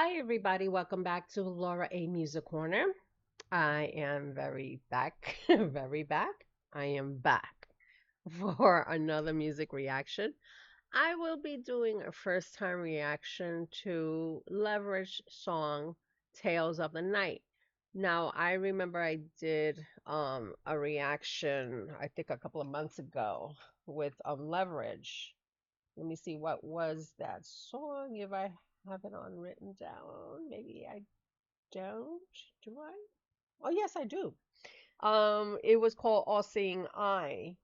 Hi, everybody. Welcome back to Laura A. Music Corner. I am very back, very back. I am back for another music reaction. I will be doing a first time reaction to Leverage song Tales of the Night. Now, I remember I did a reaction, I think a couple of months ago with Leverage. Let me see, what was that song? If I have it on written down, maybe I don't. Do I? Oh, yes, I do. It was called All Seeing Eye,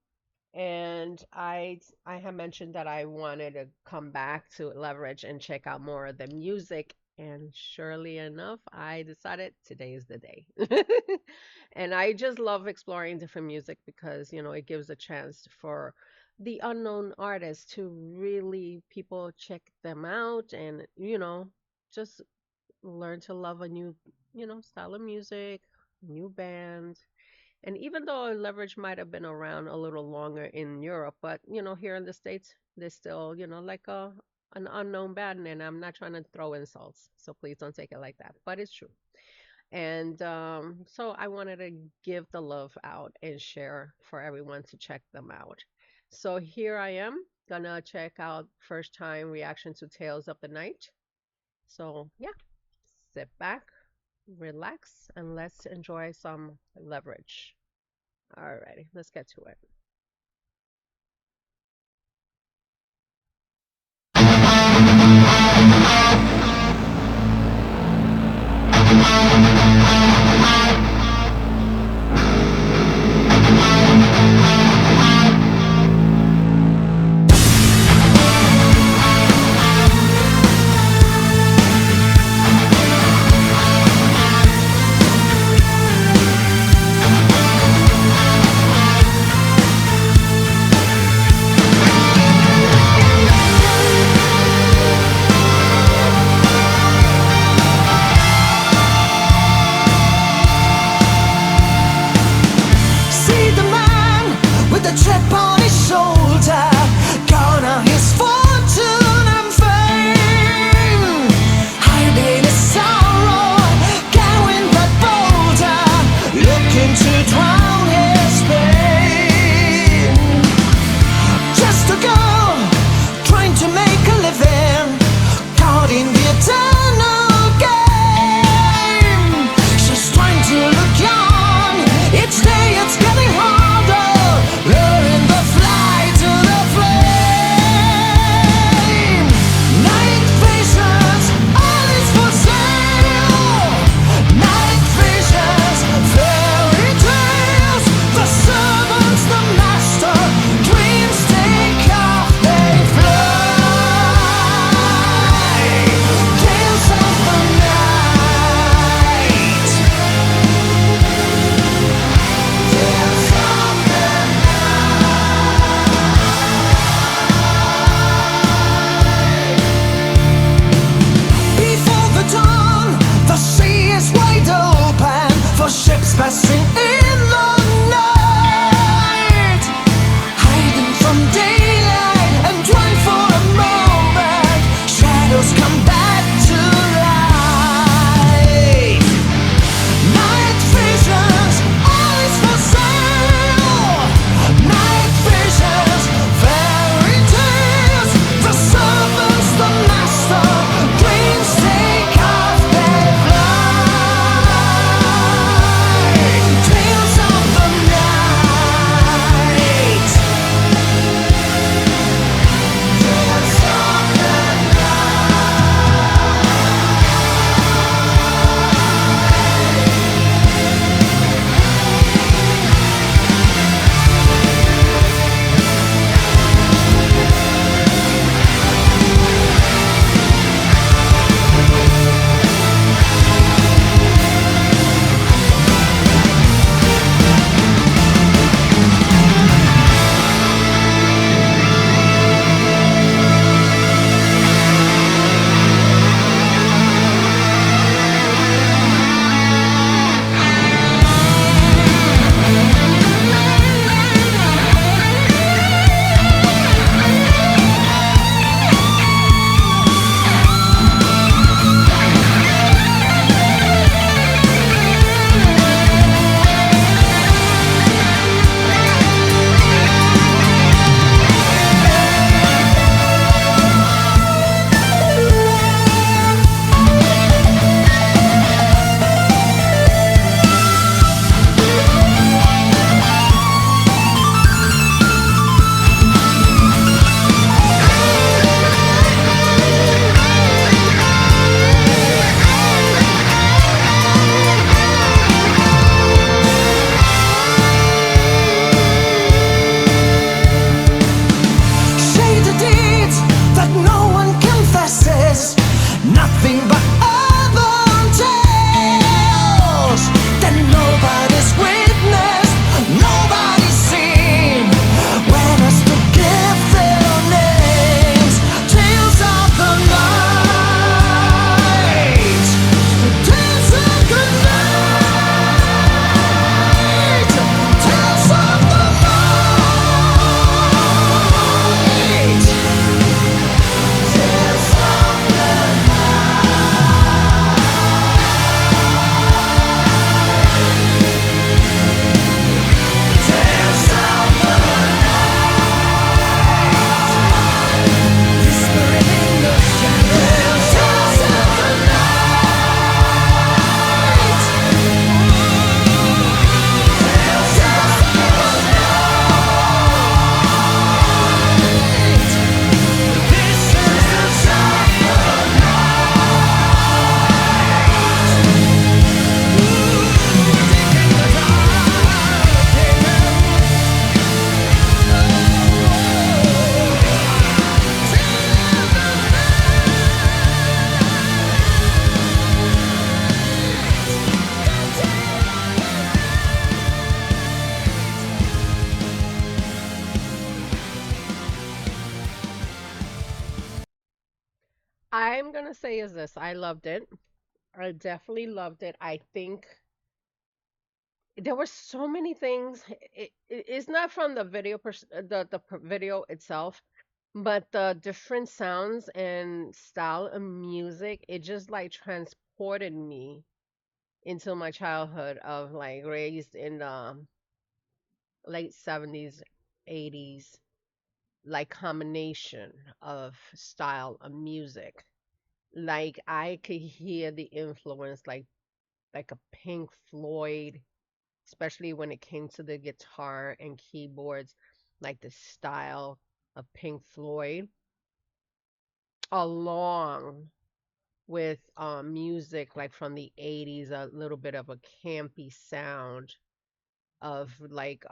and I had mentioned that I wanted to come back to Leverage and check out more of the music. And surely enough, I decided today is the day. And I just love exploring different music because, it gives a chance for the unknown artists to really people check them out and, just learn to love a new, style of music, new band. And even though Leverage might have been around a little longer in Europe, but here in the States, they're still, like an unknown band, and I'm not trying to throw insults, so please don't take it like that. But it's true. And so I wanted to give the love out and share for everyone to check them out. So here I am gonna check out first time reaction to Tales of the Night. So yeah, sit back, relax, and let's enjoy some Leverage. Alrighty, let's get to it. I'm gonna say is this. I loved it. I definitely loved it. I think there were so many things. It's not from the video, video itself, but the different sounds and style of music. It just like transported me into my childhood of like raised in the late 70s, 80s, like combination of style of music. Like I could hear the influence, like a Pink Floyd, especially when it came to the guitar and keyboards, like the style of Pink Floyd, along with music like from the 80s, a little bit of a campy sound of like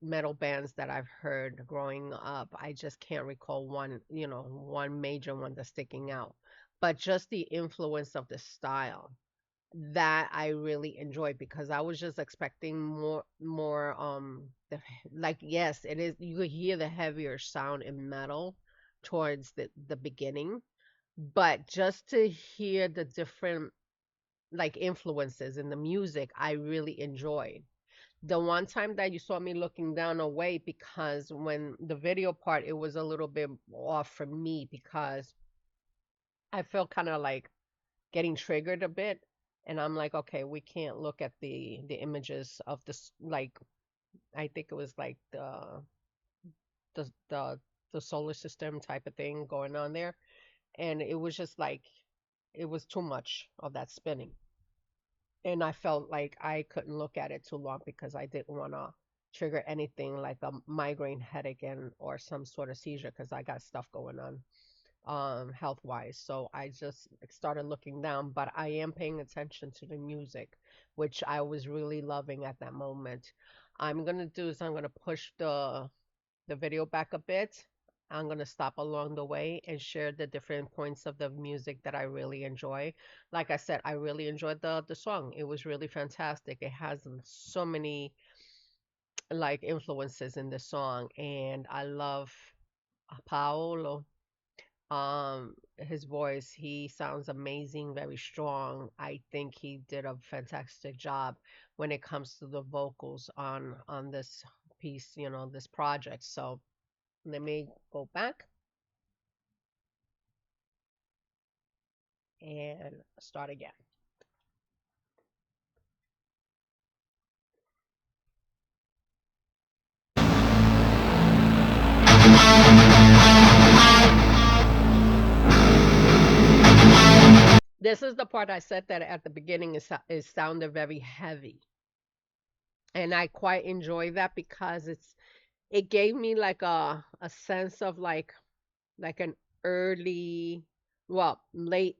metal bands that I've heard growing up. I just can't recall one, one major one that's sticking out. But just the influence of the style that I really enjoyed because I was just expecting more like yes, it is you could hear the heavier sound in metal towards the beginning, but just to hear the different like influences in the music, I really enjoyed. The one time that you saw me looking down away because when the video part, it was a little bit off for me because I felt kind of like getting triggered a bit. And I'm like, okay, we can't look at the images of this like I think it was like the the the solar system type of thing going on there. And it was just like it was too much of that spinning. And I felt like I couldn't look at it too long because I didn't want to trigger anything like a migraine headache and or some sort of seizure because I got stuff going on health wise. So I just started looking down, but I am paying attention to the music, which I was really loving at that moment. I'm gonna do is I'm gonna push the video back a bit. I'm going to stop along the way and share the different points of the music that I really enjoy. Like I said, I really enjoyed the song. It was really fantastic. It has so many like influences in the song and I love Paolo. His voice, he sounds amazing, very strong. I think he did a fantastic job when it comes to the vocals on this piece, this project. So let me go back and start again. This is the part I said that at the beginning is sounded very heavy. And I quite enjoy that because it gave me like a sense of like an early well late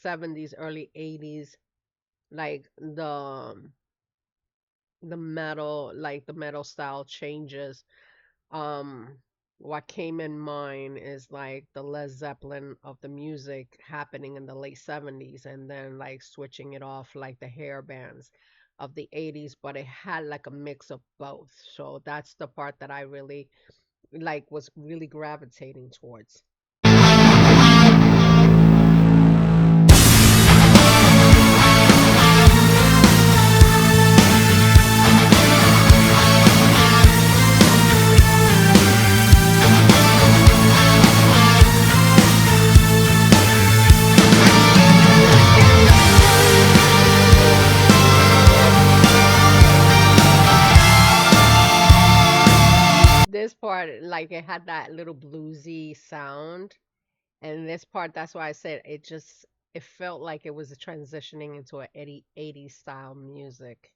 70s early 80s like the metal style changes. um what came in mind is like the Led Zeppelin of the music happening in the late 70s and then like switching it off like the hair bands of the 80s, but it had like a mix of both. So that's the part that I really like was really gravitating towards. This part, like it had that little bluesy sound, and this part, that's why I said it felt like it was transitioning into a 80s style music.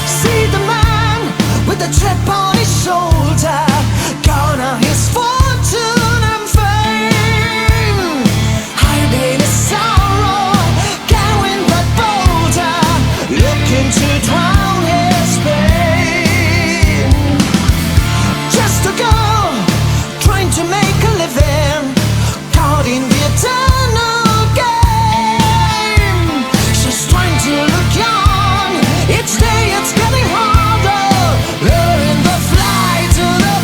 See the man with the chip on his shoulder, gone are his fortune and fame, hiding his sorrow, carrying that boulder, looking to drown his pain. Just a girl trying to make a living, caught in the eternal game. She's trying to look young, each day it's getting harder, learning the fly to the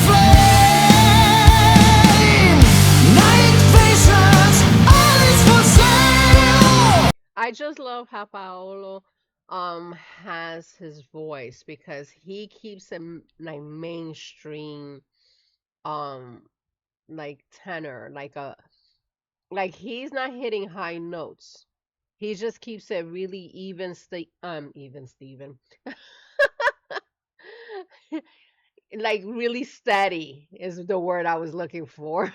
just love how Paolo has his voice because he keeps him like mainstream um like tenor, like he's not hitting high notes. He just keeps it really even Steven. Like really steady is the word I was looking for.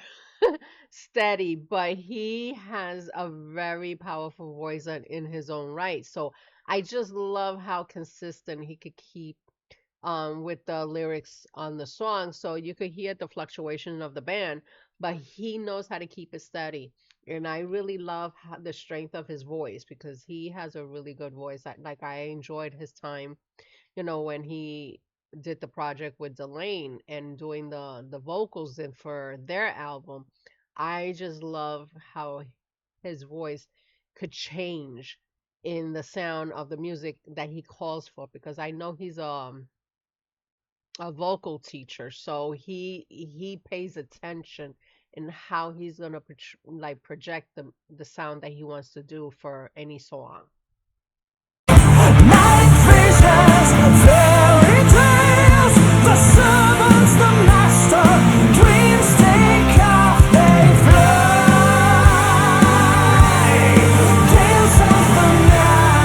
Steady, but he has a very powerful voice in his own right. So I just love how consistent he could keep with the lyrics on the song. So you could hear the fluctuation of the band, but he knows how to keep it steady. And I really love the strength of his voice because he has a really good voice. Like I enjoyed his time, when he did the project with Delane and doing the vocals in for their album. I just love how his voice could change in the sound of the music that he calls for because I know he's a vocal teacher, so he pays attention in how he's gonna like project the sound that he wants to do for any song. Night visions, fairy tales, the servants, the master, dreams take off, they fly. Tales of the night,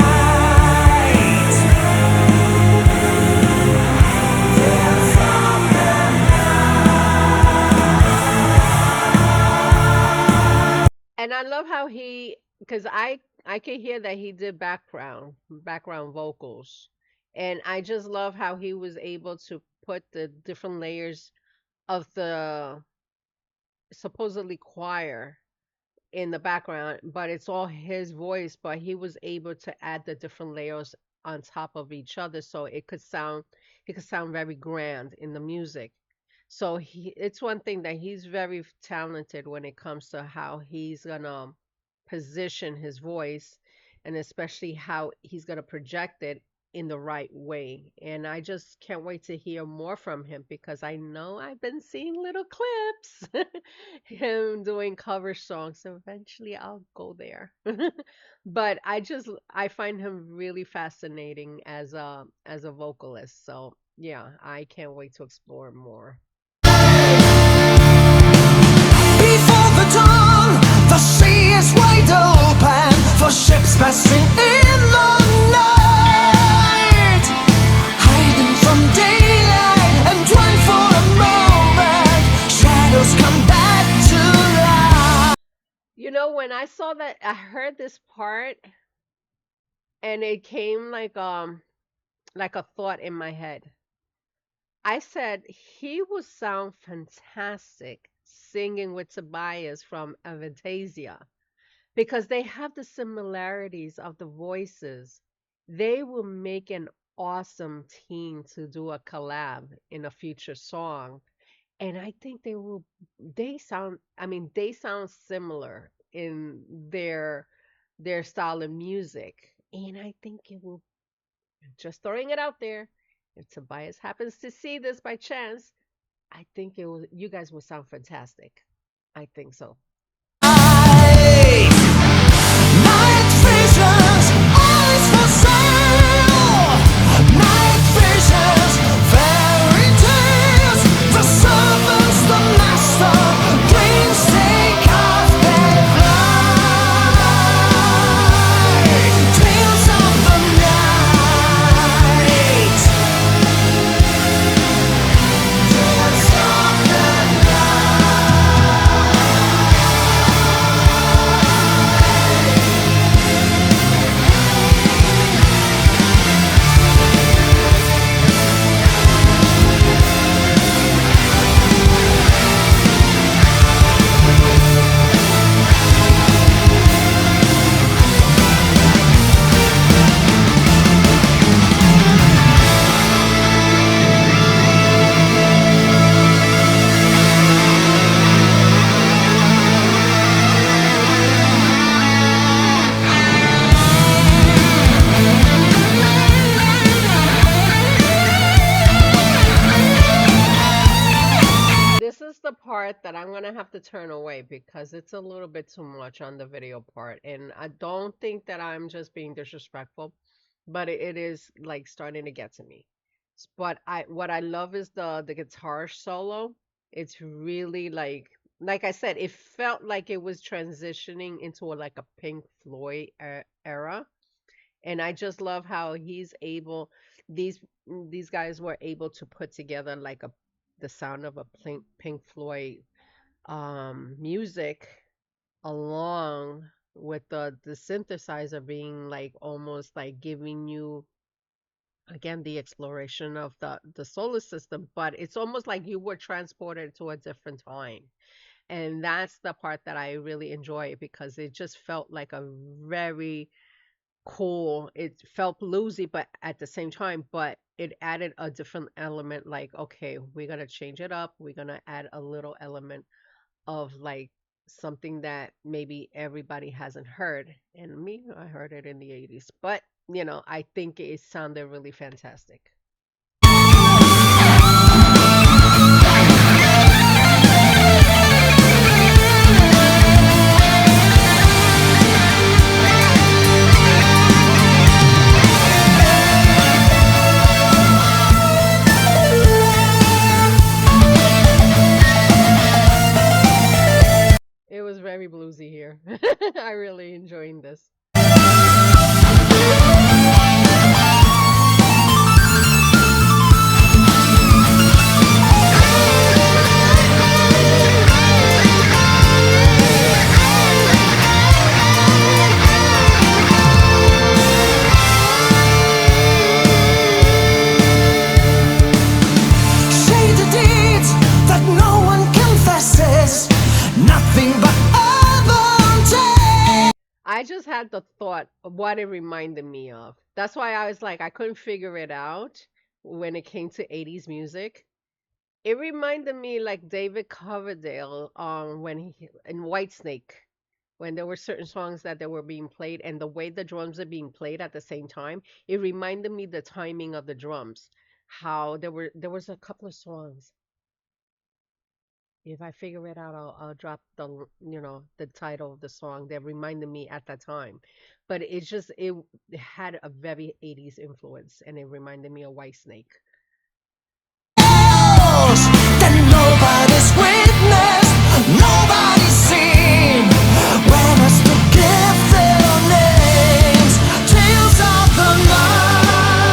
tales of the And I love how because I could hear that he did background vocals, and I just love how he was able to put the different layers of the supposedly choir in the background, but it's all his voice, but he was able to add the different layers on top of each other so it could sound very grand in the music. So it's one thing that he's very talented when it comes to how he's gonna position his voice and especially how he's gonna project it in the right way. And I just can't wait to hear more from him because I know I've been seeing little clips him doing cover songs. So eventually I'll go there. But I find him really fascinating as a vocalist. So yeah, I can't wait to explore more. before the dawn, the sea is wide open for ships passing in the night, hiding from daylight and dwell for a moment. Shadows come back to life. When I heard this part and it came like a thought in my head. I said he would sound fantastic singing with Tobias from Avantasia because they have the similarities of the voices. They will make an awesome team to do a collab in a future song. And I think they sound similar in their style of music. And I think it will, just throwing it out there, if Tobias happens to see this by chance, I think you guys will sound fantastic. I think so. Night visions, eyes for sale. Night visions, fairy tales. The servants, the master, dreams take off, they fly. Tales of the night, tales of the night. part that I'm gonna have to turn away because it's a little bit too much on the video part. And I don't think that I'm just being disrespectful, but it is like starting to get to me. But what I love is the guitar solo. It's really like I said, it felt like it was transitioning into like a Pink Floyd era. And I just love how he's able these these guys were able to put together like a the sound of a Pink Floyd music along with the synthesizer being like almost like giving you again the exploration of the solar system, but it's almost like you were transported to a different time. And that's the part that I really enjoy because it just felt like a very cool. It felt bluesy, but at the same time, but it added a different element. Like, okay, we're gonna change it up. We're gonna add a little element of like something that maybe everybody hasn't heard. And me, I heard it in the 80s, but I think it sounded really fantastic. It was very bluesy here. I really enjoying this. Say the deeds that no one confesses, nothing but a I just had the thought of what it reminded me of. That's why I was like, I couldn't figure it out when it came to 80s music. It reminded me like David Coverdale when he in Whitesnake when there were certain songs that they were being played and the way the drums are being played at the same time, it reminded me the timing of the drums. How there was a couple of songs. If I figure it out, I'll drop the title of the song that reminded me at that time. But it had a very 80s influence and it reminded me of Whitesnake. else that nobody's witnessed, nobody's seen. When us to give their names, tales of the night,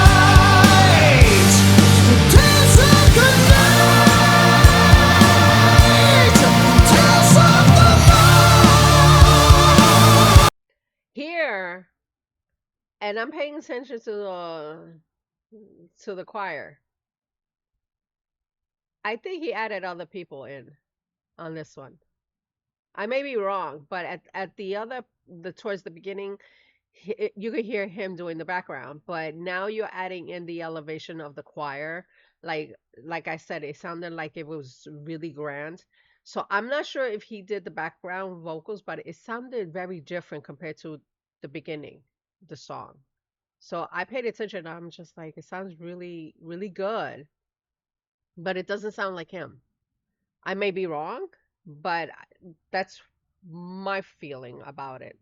tales of the night, tales of the night. Here, and I'm paying attention to the choir. I think he added other people in on this one. I may be wrong, but at the towards the beginning, you could hear him doing the background, but now you're adding in the elevation of the choir. Like like I said, it sounded like it was really grand. So I'm not sure if he did the background vocals, but it sounded very different compared to the beginning, the song. So I paid attention. I'm just like, it sounds really, really good, but it doesn't sound like him. I may be wrong, but that's my feeling about it.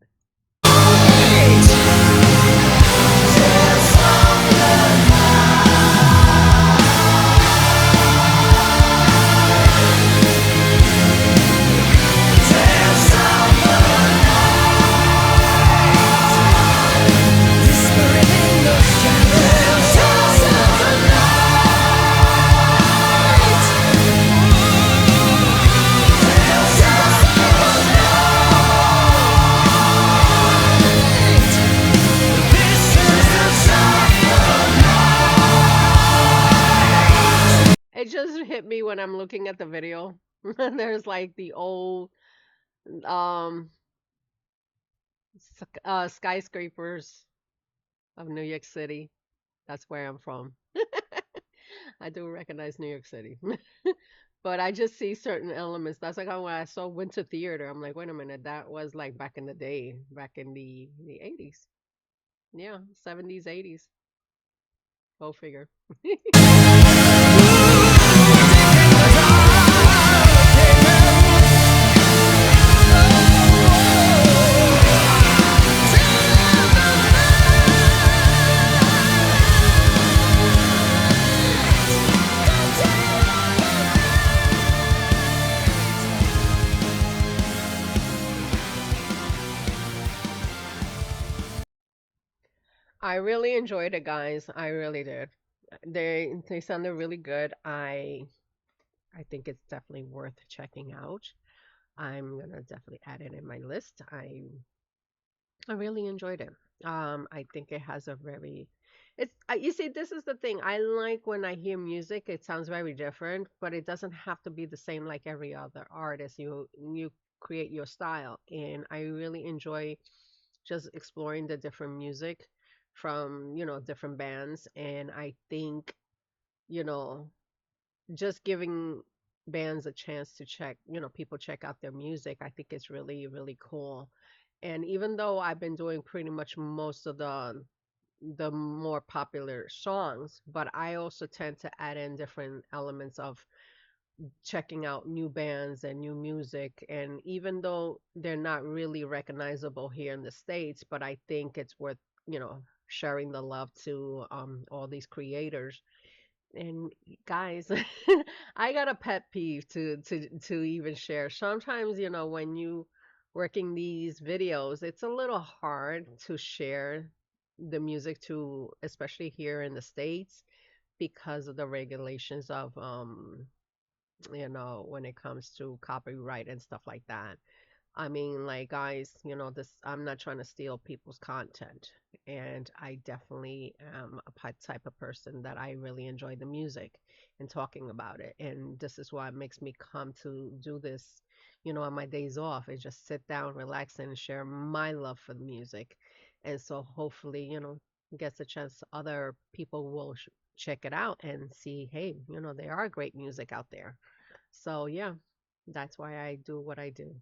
It just hit me when I'm looking at the video. There's like the old um skyscrapers of New York City. That's where I'm from. I do recognize New York City. But I just see certain elements. That's like how when I saw Winter Theater, I'm like, wait a minute, that was like back in the day, back in the 80s. Yeah, 70s, 80s. Go figure. I really enjoyed it, guys. I really did. They sounded really good. I think it's definitely worth checking out. I'm gonna definitely add it in my list. I really enjoyed it. I think it has a very, you see, this is the thing. I like when I hear music, it sounds very different, but it doesn't have to be the same like every other artist. You create your style, and I really enjoy just exploring the different music from, different bands. And I think, you know, just giving bands a chance to people check out their music, I think it's really, really cool. And even though I've been doing pretty much most of the more popular songs, but I also tend to add in different elements of checking out new bands and new music. And even though they're not really recognizable here in the States, but I think it's worth, sharing the love to all these creators. And guys, I got a pet peeve to even share. Sometimes, when you working these videos, it's a little hard to share the music to, especially here in the States, because of the regulations of when it comes to copyright and stuff like that. I mean, like, guys, I'm not trying to steal people's content. And I definitely am a type of person that I really enjoy the music and talking about it. And this is why it makes me come to do this, on my days off, and just sit down, relax, and share my love for the music. And so hopefully, gets a chance, other people will check it out and see, hey, there are great music out there. So, yeah, that's why I do what I do.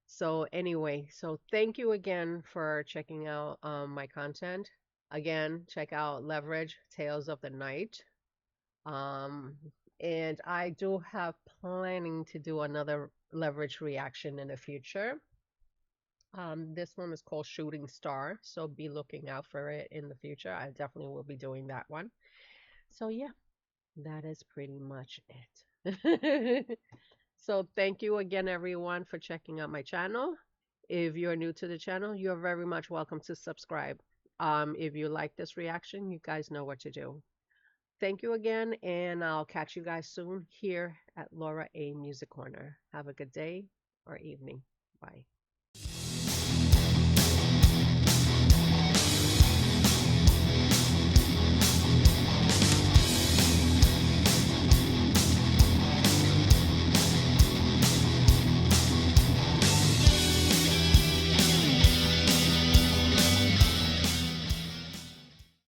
So anyway, so thank you again for checking out my content. Again, check out Leverage Tales of the Night. Um, and I do have planning to do another Leverage reaction in the future. This one is called Shooting Star, so be looking out for it in the future. I definitely will be doing that one. So yeah, that is pretty much it. So thank you again, everyone, for checking out my channel. If you're new to the channel, you're very much welcome to subscribe. If you like this reaction, you guys know what to do. Thank you again, and I'll catch you guys soon here at Laura A Music Corner. Have a good day or evening. Bye.